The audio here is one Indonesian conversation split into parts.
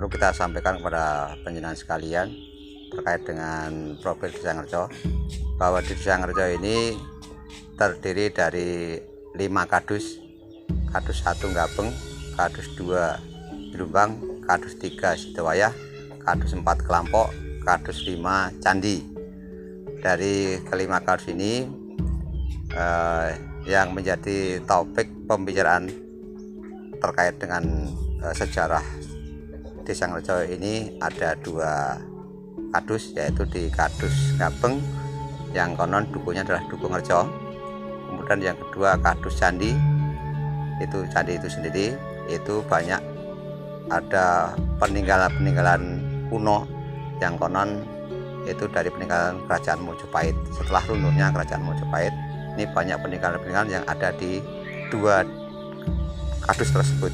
perlu kita sampaikan kepada panjenengan sekalian terkait dengan profil Desa Ngerco, bahwa di Desa Ngerco ini terdiri dari 5 kadus. Kadus 1 Gapeng, kadus 2 Jelumbang, kadus 3 Sidowayah, kadus 4 Kelampok, kadus 5 Candi. Dari kelima kadus ini yang menjadi topik pembicaraan terkait dengan sejarah Desa Ngerco ini ada 2 kadus, yaitu di kadus Gapeng yang konon dukuhnya adalah Dukuh Ngerco. Kemudian yang kedua kadus Candi, itu candi itu sendiri itu banyak ada peninggalan kuno yang konon itu dari peninggalan kerajaan Mojopahit. Setelah runtuhnya kerajaan Mojopahit, ini banyak peninggalan yang ada di 2 kadus tersebut.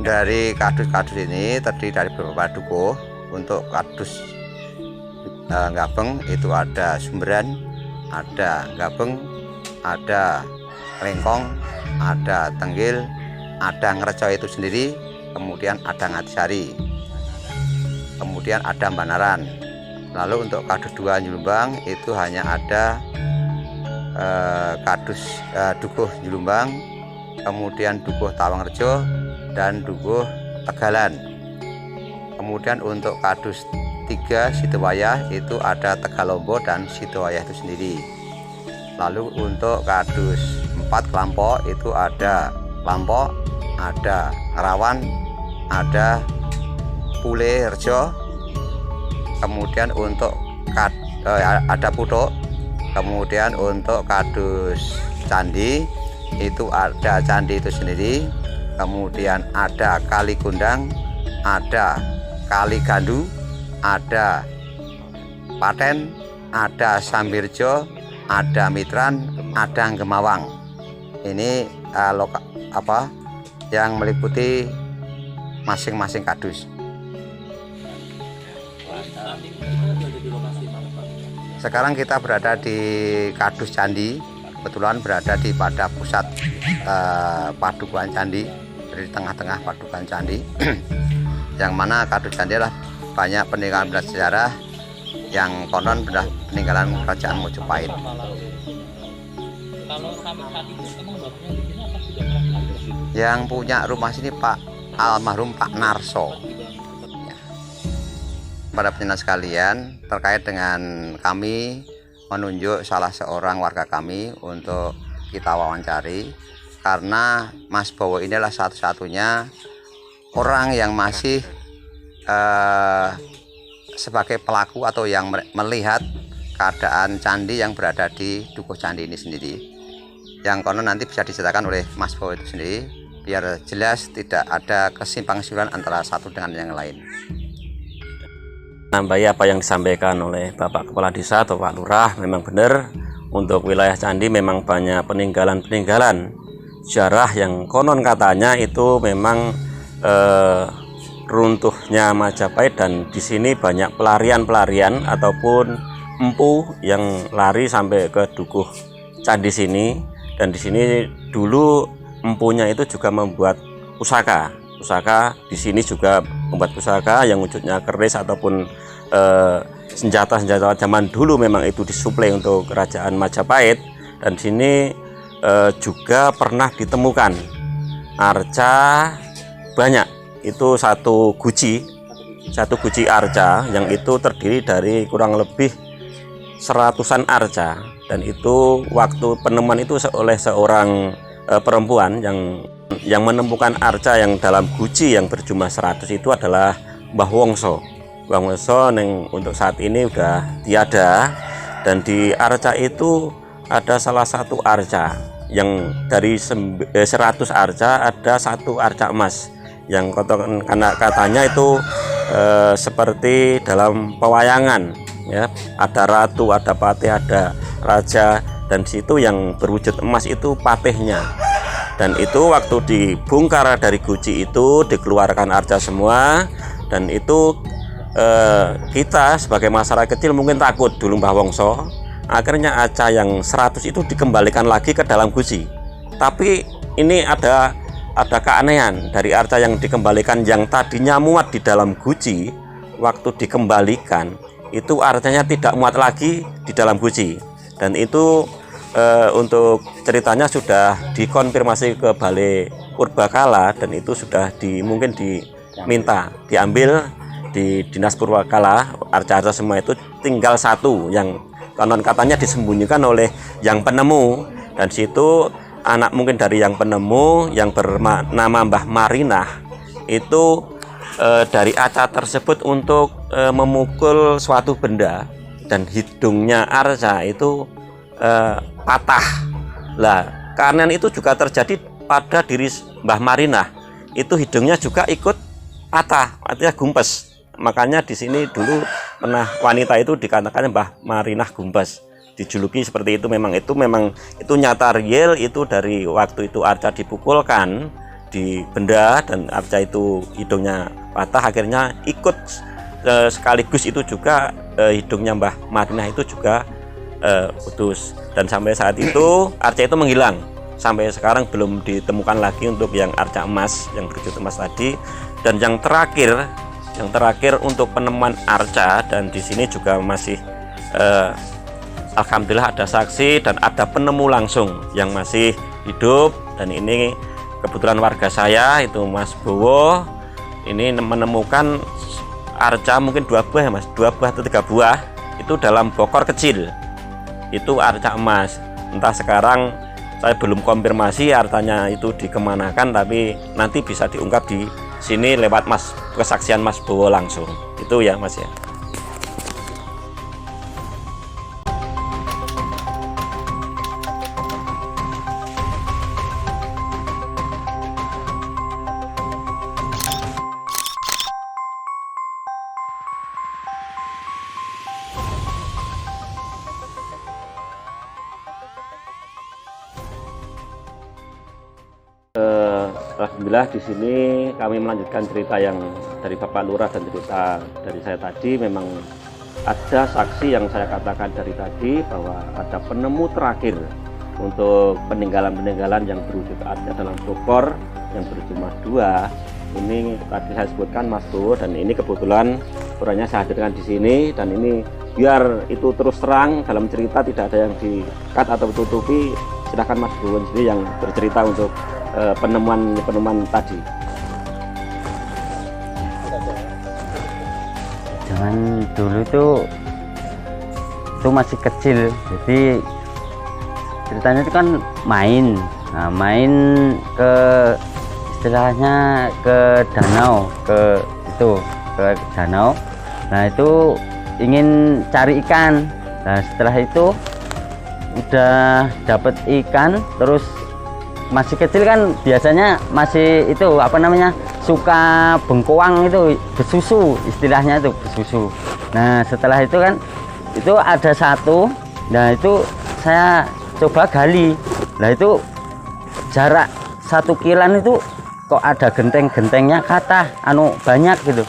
Dari kadus-kadus ini terdiri dari beberapa dukuh. Untuk kadus Gapeng itu ada Sumberan, ada Gapeng, ada Lengkong, ada Tenggil, ada Ngerco itu sendiri, kemudian ada Ngatisari, kemudian ada Banaran. Lalu untuk kadus 2 Jelumbang itu hanya ada kadus Dukuh Jelumbang, kemudian Dukuh Tawangrejo, dan Dukuh Tegalan. Kemudian untuk kadus 3 Sidowayah itu ada Tegalombo dan Sidowayah itu sendiri. Lalu untuk kadus 4 Kelampok itu ada Lampok, ada Ngerawan, ada Pule Rejo, kemudian untuk ada Putok. Kemudian untuk kadus Candi itu ada Candi itu sendiri, kemudian ada Kali Gundang, ada Kali Gandu, ada Paten, ada Sambirjo, ada Mitran, ada Gemawang. Ini yang meliputi masing-masing kadus. Sekarang kita berada di kadus Candi, kebetulan berada pada pusat Padukuhan Candi, di tengah-tengah Padukuhan Candi. Yang mana kadus Candi adalah banyak peninggalan sejarah yang konon adalah peninggalan kerajaan Mojopahit. Yang punya rumah sini Pak almarhum Pak Narso. Pada penjenengan sekalian, terkait dengan kami menunjuk salah seorang warga kami untuk kita wawancari, karena Mas Bowo ini adalah satu-satunya orang yang masih sebagai pelaku atau yang melihat keadaan candi yang berada di Dukuh Candi ini sendiri, yang konon nanti bisa diceritakan oleh Mas Bowo itu sendiri, biar jelas tidak ada kesimpang siuran antara satu dengan yang lain. Nambahi apa yang disampaikan oleh Bapak Kepala Desa atau Pak Lurah, memang benar untuk wilayah Candi memang banyak peninggalan sejarah yang konon katanya itu memang runtuhnya Majapahit, dan di sini banyak pelarian ataupun empu yang lari sampai ke Dukuh Candi sini. Dan di sini dulu empunya itu juga membuat pusaka di sini juga membuat pusaka yang wujudnya keris ataupun senjata zaman dulu memang itu disuplai untuk kerajaan Majapahit. Dan di sini juga pernah ditemukan arca banyak, itu satu guci arca yang itu terdiri dari kurang lebih 100-an arca. Dan itu waktu penemuan itu oleh seorang perempuan yang menemukan arca yang dalam guci yang berjumlah 100 itu adalah Mbah Wongso. Mbah Wongso yang untuk saat ini udah tiada. Dan di arca itu ada salah satu arca yang dari 100 arca ada satu arca emas yang katanya itu seperti dalam pewayangan, ya, ada ratu, ada patih, ada raja, dan situ yang berwujud emas itu patihnya. Dan itu waktu dibongkar dari guci itu dikeluarkan arca semua. Dan itu kita sebagai masyarakat kecil mungkin takut dulu Mbah Wongso. Akhirnya arca yang 100 itu dikembalikan lagi ke dalam guci. Tapi ini ada ada keanehan dari arca yang dikembalikan, yang tadinya muat di dalam guci. Waktu dikembalikan itu arcanya tidak muat lagi di dalam guci, dan itu untuk ceritanya sudah dikonfirmasi ke Balai Purbakala, dan itu sudah mungkin diminta diambil di Dinas Purbakala. Arca-arca semua itu tinggal satu yang konon katanya disembunyikan oleh yang penemu, dan situ anak mungkin dari yang penemu yang bernama Mbah Marinah itu dari arca tersebut untuk memukul suatu benda, dan hidungnya arca itu patah. Lah, keanehan itu juga terjadi pada diri Mbah Marinah, itu hidungnya juga ikut patah, artinya gumpes. Makanya di sini dulu pernah wanita itu dikatakan Mbah Marinah gumpes, dijuluki seperti itu. Memang itu nyata real, itu dari waktu itu arca dipukulkan di benda dan arca itu hidungnya patah, akhirnya ikut sekaligus itu juga hidungnya Mbah Marinah itu juga putus, dan sampai saat itu arca itu menghilang. Sampai sekarang belum ditemukan lagi untuk yang arca emas, yang berwujud emas tadi. Dan yang terakhir untuk penemuan arca, dan di sini juga masih alhamdulillah ada saksi dan ada penemu langsung yang masih hidup, dan ini kebetulan warga saya itu Mas Bowo ini menemukan arca mungkin 2 buah ya Mas, 2 buah atau 3 buah itu dalam bokor kecil, itu arca emas. Entah sekarang saya belum konfirmasi artanya itu dikemanakan, tapi nanti bisa diungkap di sini lewat kesaksian Mas Bowo langsung. Itu ya Mas ya. Alhamdulillah di sini kami melanjutkan cerita yang dari Bapak Lurah dan cerita dari saya tadi. Memang ada saksi yang saya katakan dari tadi bahwa ada penemu terakhir untuk peninggalan-peninggalan yang berwujud arca dalam bokor yang berjumlah 2. Ini tadi saya sebutkan Mas Bowo, dan ini kebetulan orangnya saya hadirkan di sini, dan ini biar itu terus terang dalam cerita, tidak ada yang di-cut atau tutupi. Silahkan Mas Bowo sendiri yang bercerita untuk penemuan tadi. Zaman dulu itu masih kecil, jadi ceritanya itu kan main ke istilahnya ke danau, ke danau. Nah itu ingin cari ikan. Nah setelah itu udah dapet ikan, terus masih kecil kan biasanya masih itu suka bengkoang, itu besusu, istilahnya itu besusu. Nah setelah itu kan itu ada satu, nah itu saya coba gali. Nah itu jarak 1 kilan itu kok ada genteng-gentengnya kata banyak gitu.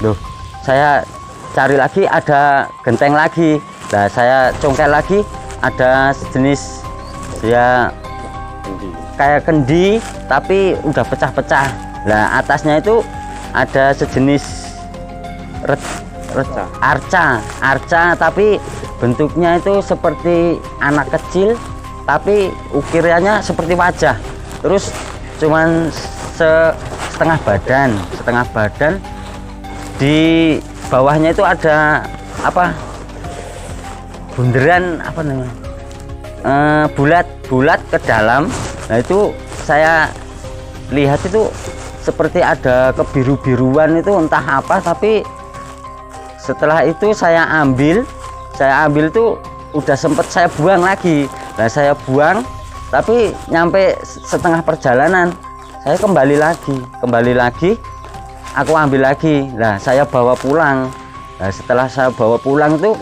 Loh, saya cari lagi ada genteng lagi. Nah saya congkel lagi, ada sejenis ya kayak kendi tapi udah pecah-pecah. Nah atasnya itu ada sejenis arca tapi bentuknya itu seperti anak kecil, tapi ukirannya seperti wajah. Terus cuman setengah badan, di bawahnya itu ada bunderan bulat ke dalam. Nah itu saya lihat itu seperti ada kebiru-biruan, itu entah apa. Tapi setelah itu saya ambil itu udah sempet saya buang lagi. Nah saya buang, tapi nyampe setengah perjalanan saya kembali lagi aku ambil lagi. Nah saya bawa pulang. Nah setelah saya bawa pulang itu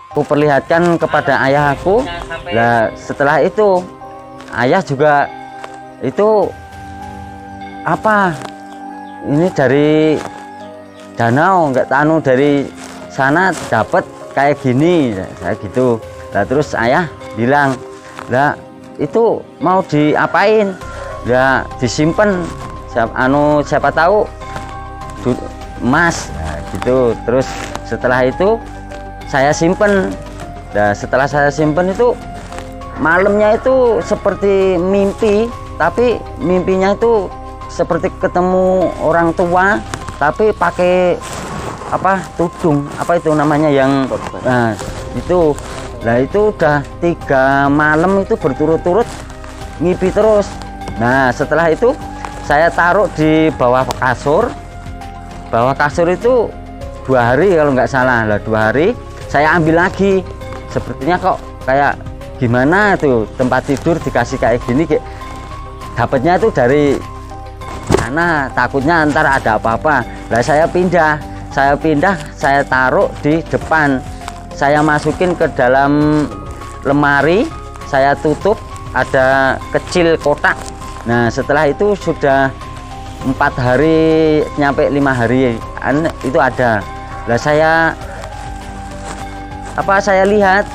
aku perlihatkan kepada ayahku. Nah setelah itu ayah juga itu ini dari danau, nggak dari sana dapat kayak gini, saya gitu. Nah terus ayah bilang, lah itu mau diapain? ya disimpan, siapa tahu emas, nah, gitu. Terus setelah itu saya simpen. Nah, setelah saya simpen itu malamnya itu seperti mimpi, tapi mimpinya itu seperti ketemu orang tua, tapi pakai apa, tudung, apa itu namanya yang, nah itu. Nah itu udah 3 malam itu berturut-turut ngipi terus. Nah setelah itu saya taruh di bawah kasur. Bawah kasur itu 2 hari kalau nggak salah lah, 2 hari saya ambil lagi. Sepertinya kok kayak gimana tuh tempat tidur dikasih kayak gini, kayak dapatnya itu dari mana, takutnya ntar ada apa-apa. Lah saya pindah, saya taruh di depan, saya masukin ke dalam lemari, saya tutup, ada kecil kotak. Nah setelah itu sudah 4 hari nyampe 5 hari itu ada. Lah saya lihat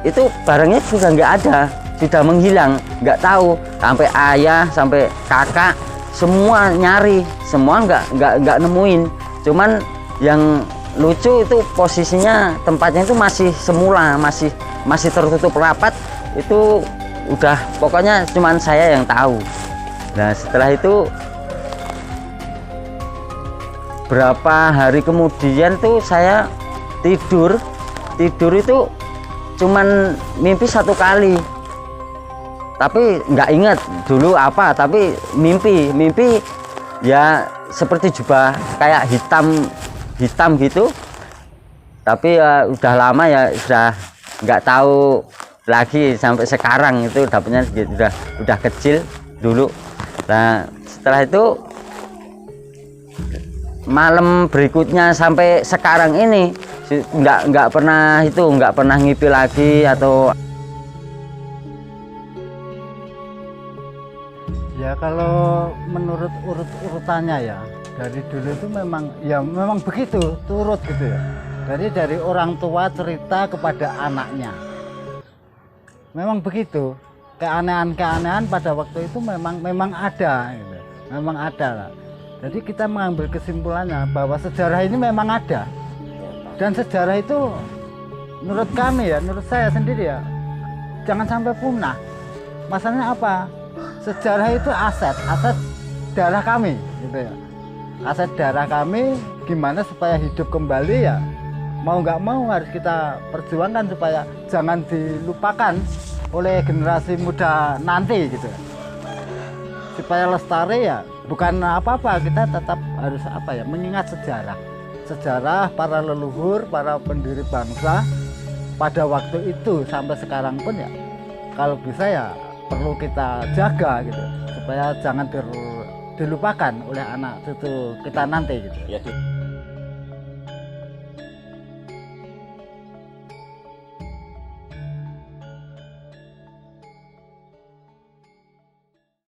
itu barangnya sudah nggak ada, sudah menghilang, nggak tahu. Sampai ayah, sampai kakak semua nyari, semua nggak nemuin. Cuman yang lucu itu posisinya, tempatnya itu masih semula, masih tertutup rapat. Itu udah pokoknya cuman saya yang tahu. Nah setelah itu berapa hari kemudian tuh saya tidur itu cuman mimpi 1 kali, tapi nggak ingat dulu apa, tapi mimpi ya seperti jubah kayak hitam gitu, tapi ya udah lama ya, sudah nggak tahu lagi sampai sekarang. Itu dapatnya udah kecil dulu. Nah setelah itu malam berikutnya sampai sekarang ini nggak pernah ngipi lagi atau ya. Kalau menurut urutannya ya, dari dulu itu memang begitu, turut gitu ya. Dari orang tua cerita kepada anaknya, memang begitu. Keanehan pada waktu itu memang ada gitu. Memang ada lah. Jadi kita mengambil kesimpulannya bahwa sejarah ini memang ada. Dan sejarah itu menurut kami ya, menurut saya sendiri ya, jangan sampai punah. Masalahnya apa? Sejarah itu aset darah kami gitu ya. Aset darah kami, gimana supaya hidup kembali ya, mau nggak mau harus kita perjuangkan supaya jangan dilupakan oleh generasi muda nanti gitu. Supaya lestari ya, bukan apa-apa, kita tetap harus mengingat sejarah para leluhur, para pendiri bangsa pada waktu itu sampai sekarang pun ya, kalau bisa ya perlu kita jaga gitu, supaya jangan dilupakan oleh anak cucu kita nanti gitu. Ya.